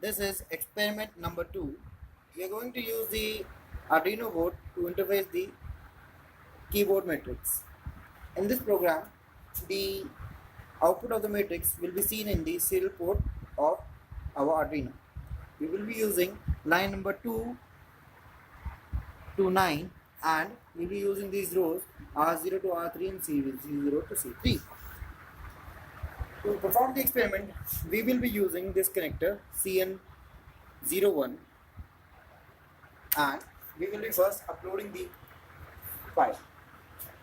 This is experiment number 2. We are going to use the Arduino board to interface the keyboard matrix. In this program, the output of the matrix will be seen in the serial port of our Arduino. We will be using line number 2 to 9, and we will be using these rows R0 to R3 and C0 to C3. To perform the experiment, we will be using this connector CN01, and we will be first uploading the file.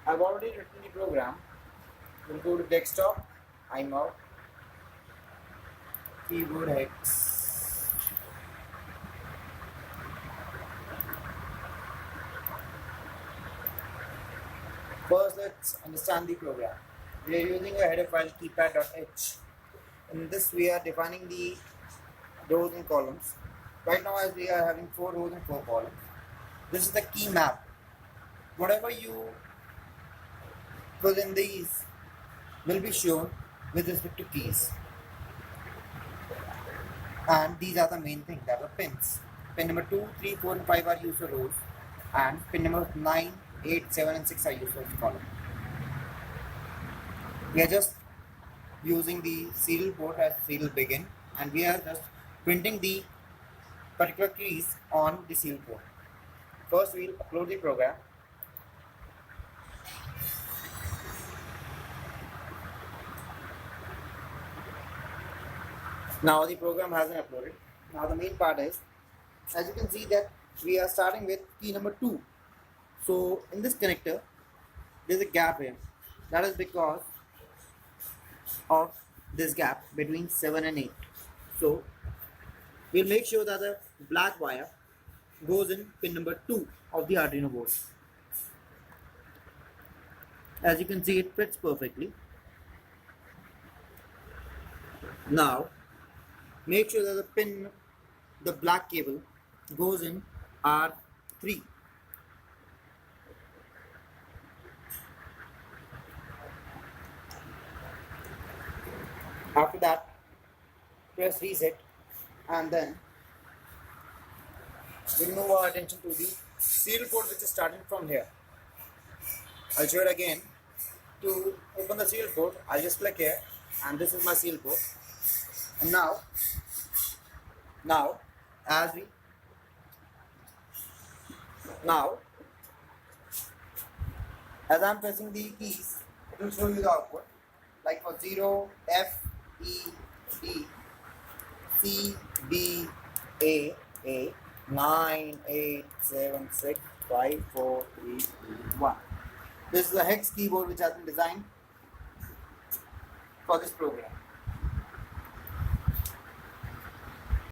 I've already written the program. We'll go to desktop, I'm out, keyboard X. First, let's understand the program. We are using a header file keypad.h. In this, we are defining the rows and columns. Right now, as we are having 4 rows and 4 columns, this is the key map. Whatever you put in these will be shown with respect to keys. And these are the main things, that are pins. Pin number 2, 3, 4 and 5 are used for rows, and pin number 9, 8, 7 and 6 are used for column. We are just using the serial port as serial begin, and we are just printing the particular keys on the serial port. First we will upload the program. Now the program has been uploaded. Now the main part is, as you can see that we are starting with key number 2. So in this connector, there is a gap here. That is because of this gap between 7 and 8. So we'll make sure that the black wire goes in pin number 2 of the Arduino board. As you can see, it fits perfectly. Now make sure that the black cable goes in R3. After that, press reset, and then we'll move our attention to the serial port, which is starting from here. I'll show it again. To open the serial port, I'll just click here, and this is my serial port. And now as I'm pressing the keys, it will show you the output. Like for 0, F, E, D, C, B, A, 9, 8, 7, 6, 5, 4, 3, 2, 1. This is a hex keyboard which has been designed for this program.